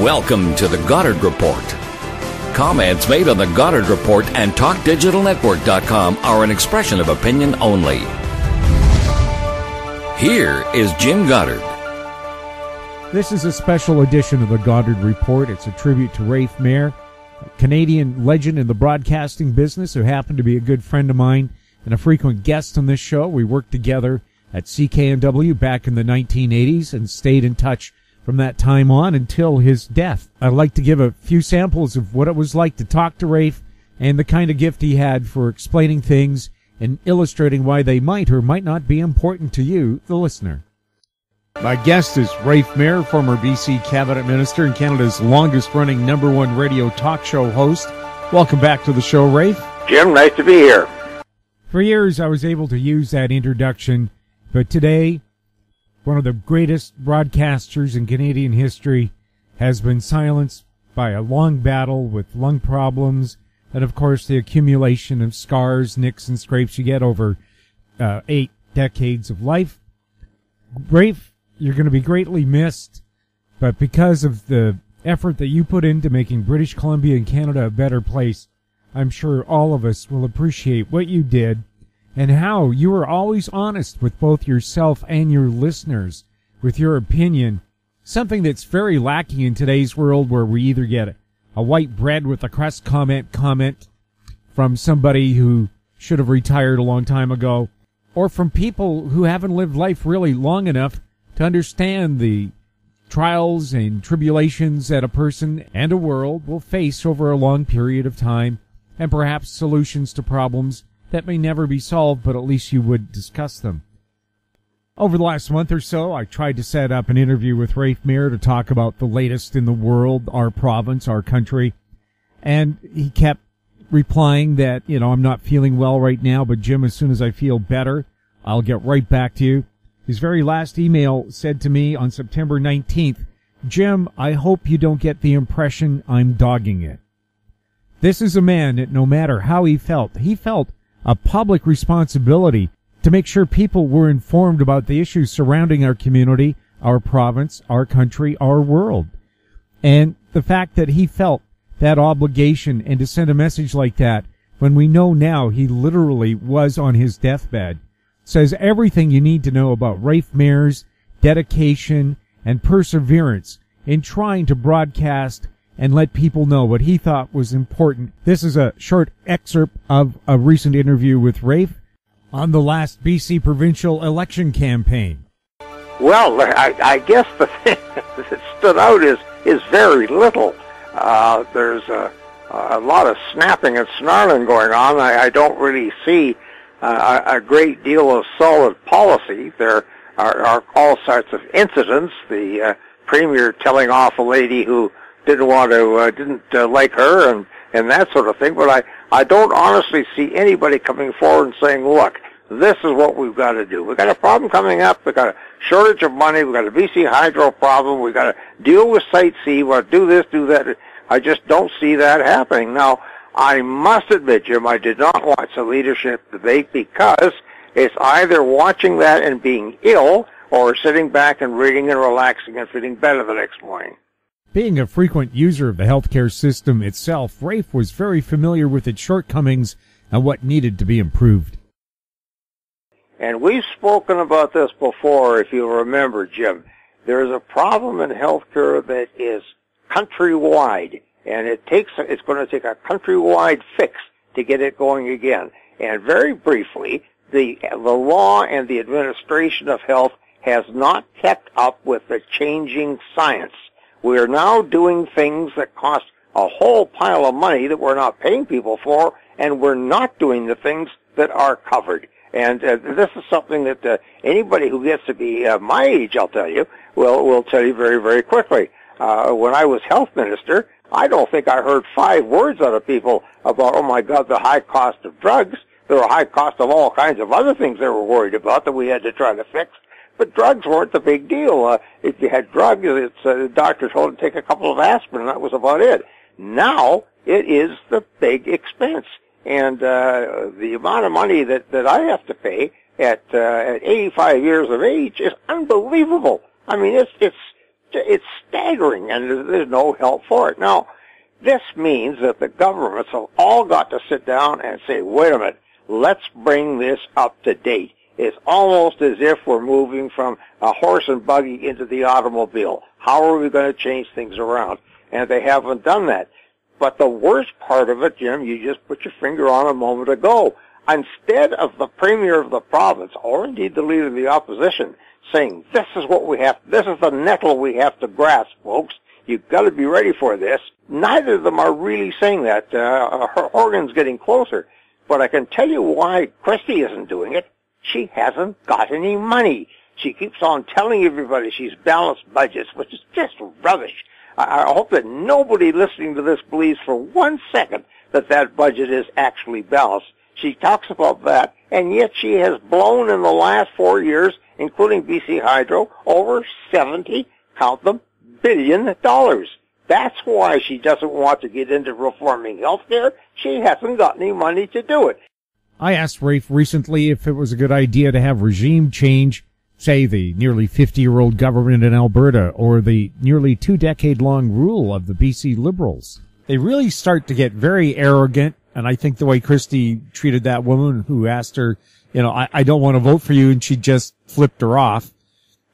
Welcome to the Goddard Report. Comments made on the Goddard Report and TalkDigitalNetwork.com are an expression of opinion only. Here is Jim Goddard. This is a special edition of the Goddard Report. It's a tribute to Rafe Mair, a Canadian legend in the broadcasting business who happened to be a good friend of mine and a frequent guest on this show. We worked together at CKNW back in the 1980s and stayed in touch from that time on until his death. I'd like to give a few samples of what it was like to talk to Rafe and the kind of gift he had for explaining things and illustrating why they might or might not be important to you, the listener. My guest is Rafe Mair, former BC Cabinet Minister and Canada's longest-running #1 radio talk show host. Welcome back to the show, Rafe. Jim, nice to be here. For years, I was able to use that introduction, but today, one of the greatest broadcasters in Canadian history has been silenced by a long battle with lung problems and, of course, the accumulation of scars, nicks, and scrapes you get over 8 decades of life. Rafe, you're going to be greatly missed, but because of the effort that you put into making British Columbia and Canada a better place, I'm sure all of us will appreciate what you did and how you were always honest with both yourself and your listeners with your opinion, something that's very lacking in today's world where we either get a white bread with a crust comment from somebody who should have retired a long time ago, or from people who haven't lived life really long enough to understand the trials and tribulations that a person and a world will face over a long period of time, and perhaps solutions to problems that may never be solved, but at least you would discuss them. Over the last month or so, I tried to set up an interview with Rafe Mair to talk about the latest in the world, our province, our country, and he kept replying that, I'm not feeling well right now, but Jim, as soon as I feel better, I'll get right back to you. His very last email said to me on September 19th, Jim, I hope you don't get the impression I'm dogging it. This is a man that no matter how he felt a public responsibility to make sure people were informed about the issues surrounding our community, our province, our country, our world. And the fact that he felt that obligation and to send a message like that when we know now he literally was on his deathbed says everything you need to know about Rafe Mair's dedication and perseverance in trying to broadcast and let people know what he thought was important. This is a short excerpt of a recent interview with Rafe on the last BC provincial election campaign. Well, I guess the thing that stood out is very little. There's a lot of snapping and snarling going on. I don't really see a great deal of solid policy. There are all sorts of incidents. The Premier telling off a lady who didn't like her and that sort of thing. But I don't honestly see anybody coming forward and saying, look, this is what we've got to do. We've got a problem coming up. We've got a shortage of money. We've got a BC Hydro problem. We've got to deal with Site C. We've got to do this, do that. I just don't see that happening. Now, I must admit, Jim, I did not watch the leadership debate because it's either watching that and being ill or sitting back and reading and relaxing and feeling better the next morning. Being a frequent user of the healthcare system itself, Rafe was very familiar with its shortcomings and what needed to be improved. And we've spoken about this before, if you remember, Jim. There's a problem in healthcare that is countrywide, and it's going to take a countrywide fix to get it going again. And very briefly, the law and the administration of health has not kept up with the changing science. We are now doing things that cost a whole pile of money that we're not paying people for, and we're not doing the things that are covered. And this is something that anybody who gets to be my age, I'll tell you, will tell you very, very quickly. When I was health minister, I don't think I heard 5 words out of people about, oh my God, the high cost of drugs. There were high cost of all kinds of other things they were worried about that we had to try to fix. But drugs weren't the big deal. If you had drugs, the doctor told you to take a couple of aspirin, and that was about it. Now, it is the big expense. And the amount of money that I have to pay at 85 years of age is unbelievable. I mean, it's it's staggering, and there's no help for it. Now, this means that the governments have all got to sit down and say, wait a minute, let's bring this up to date. It's almost as if we're moving from a horse and buggy into the automobile. How are we going to change things around? And they haven't done that. But the worst part of it, Jim, you just put your finger on a moment ago. Instead of the premier of the province, or indeed the leader of the opposition, saying, this is what we have, this is the nettle we have to grasp, folks. You've got to be ready for this. Neither of them are really saying that. Horgan's getting closer. But I can tell you why Christie isn't doing it. She hasn't got any money. She keeps on telling everybody she's balanced budgets, which is just rubbish. I hope that nobody listening to this believes for 1 second that that budget is actually balanced. She talks about that, and yet she has blown in the last 4 years, including BC Hydro, over 70, count them, $billion. That's why she doesn't want to get into reforming healthcare. She hasn't got any money to do it. I asked Rafe recently if it was a good idea to have regime change, say the nearly 50-year-old government in Alberta or the nearly 2-decade-long rule of the BC Liberals. They really start to get very arrogant, and I think the way Christie treated that woman who asked her, I don't want to vote for you, and she just flipped her off.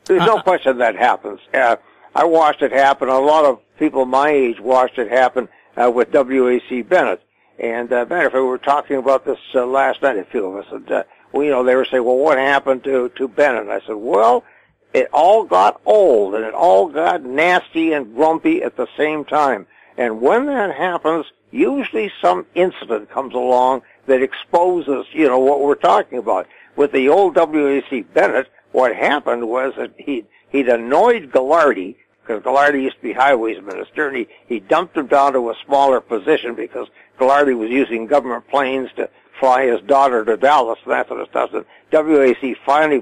There's no question that happens. I watched it happen. A lot of people my age watched it happen with W.A.C. Bennett. And matter of fact, we were talking about this last night, a few of us. And, they were saying, well, what happened to Bennett? And I said, well, it all got old, and it all got nasty and grumpy at the same time. And when that happens, usually some incident comes along that exposes, what we're talking about. With the old W.A.C. Bennett, what happened was that he'd annoyed Gillardy, because Gillardy used to be highways minister, and he dumped him down to a smaller position because Gillardy was using government planes to fly his daughter to Dallas and that sort of stuff. And WAC finally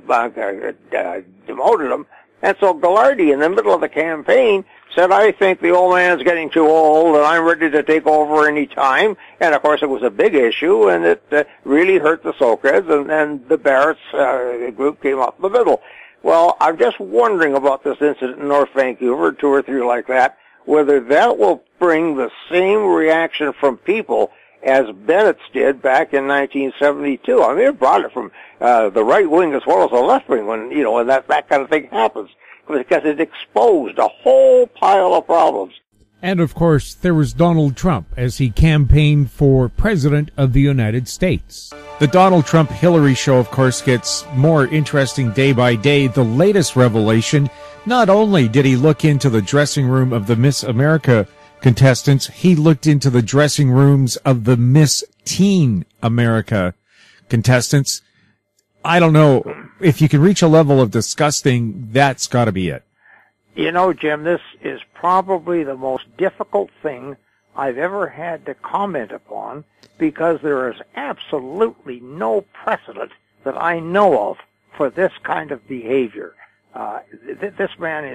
demoted him. And so Gillardy, in the middle of the campaign, said, I think the old man's getting too old and I'm ready to take over any time. And of course it was a big issue, and it really hurt the Socreds, and the Barrett's group came up in the middle. Well, I'm just wondering about this incident in North Vancouver, 2 or 3 like that, whether that will bring the same reaction from people as Bennett's did back in 1972. I mean, it brought it from the right wing as well as the left wing when that kind of thing happens, because it exposed a whole pile of problems. And, of course, there was Donald Trump as he campaigned for President of the United States. The Donald Trump-Hillary show, of course, gets more interesting day by day. The latest revelation, not only did he look into the dressing room of the Miss America contestants, he looked into the dressing rooms of the Miss Teen America contestants. I don't know. If you can reach a level of disgusting, that's got to be it. Jim, this is probably the most difficult thing I've ever had to comment upon, because there is absolutely no precedent that I know of for this kind of behavior. This man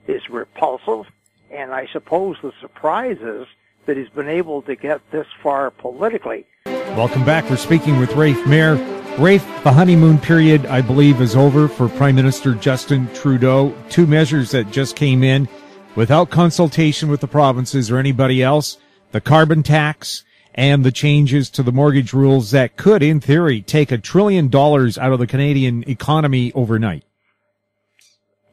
is repulsive, and I suppose the surprise is that he's been able to get this far politically. Welcome back. We're speaking with Rafe Mair. Rafe, the honeymoon period, I believe, is over for Prime Minister Justin Trudeau. 2 measures that just came in without consultation with the provinces or anybody else: the carbon tax and the changes to the mortgage rules that could, in theory, take $1 trillion out of the Canadian economy overnight.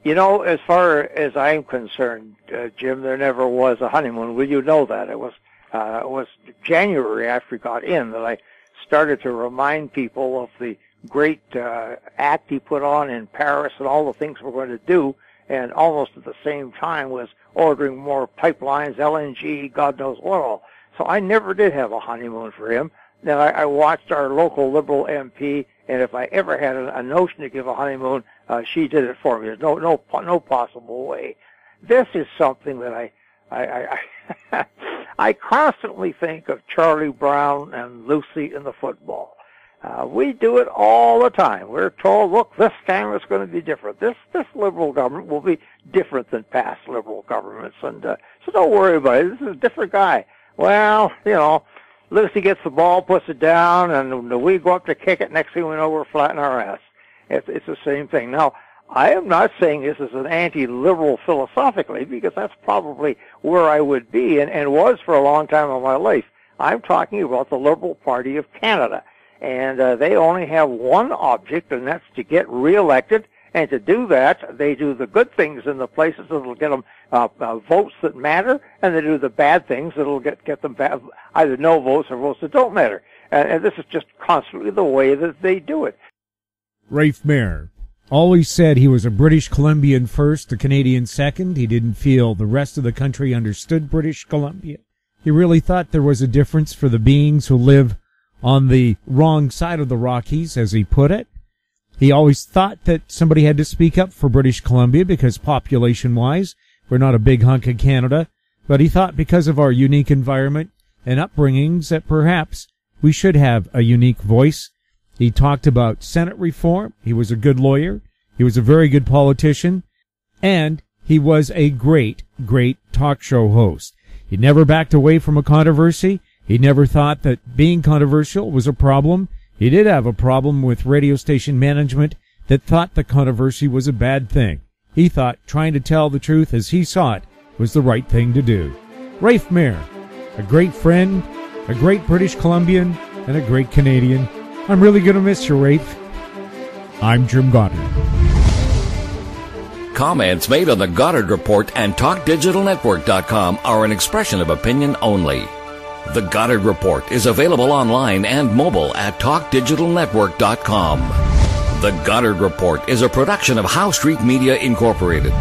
As far as I'm concerned, Jim, there never was a honeymoon. Well, you know that. It was January after we got in that I started to remind people of the great act he put on in Paris and all the things we're going to do, and almost at the same time was ordering more pipelines, LNG, God knows what all. So I never did have a honeymoon for him. Now, I watched our local Liberal MP, and if I ever had a notion to give a honeymoon, she did it for me. There's no possible way. This is something that I constantly think of Charlie Brown and Lucy in the football. We do it all the time. We're told, look, this time it's going to be different. This Liberal government will be different than past Liberal governments. And so don't worry about it. This is a different guy. Well, Lucy gets the ball, puts it down, and we go up to kick it. Next thing we know, we're flat in our ass. It's the same thing. Now, I am not saying this is an anti-liberal philosophically, because that's probably where I would be and was for a long time of my life. I'm talking about the Liberal Party of Canada. And they only have one object, and that's to get reelected. And to do that, they do the good things in the places that will get them votes that matter, and they do the bad things that will get them either no votes or votes that don't matter. And this is just constantly the way that they do it. Rafe Mair always said he was a British Columbian first, a Canadian second. He didn't feel the rest of the country understood British Columbia. He really thought there was a difference for the beings who live on the wrong side of the Rockies, as he put it. He always thought that somebody had to speak up for British Columbia because population-wise, we're not a big hunk of Canada, but he thought because of our unique environment and upbringings that perhaps we should have a unique voice. He talked about Senate reform. He was a good lawyer. He was a very good politician. And he was a great, great talk show host. He never backed away from a controversy. He never thought that being controversial was a problem. He did have a problem with radio station management that thought the controversy was a bad thing. He thought trying to tell the truth as he saw it was the right thing to do. Rafe Mair, a great friend, a great British Columbian, and a great Canadian. I'm really going to miss you, Rafe. I'm Jim Goddard. Comments made on the Goddard Report and TalkDigitalNetwork.com are an expression of opinion only. The Goddard Report is available online and mobile at TalkDigitalNetwork.com. The Goddard Report is a production of Howe Street Media Incorporated.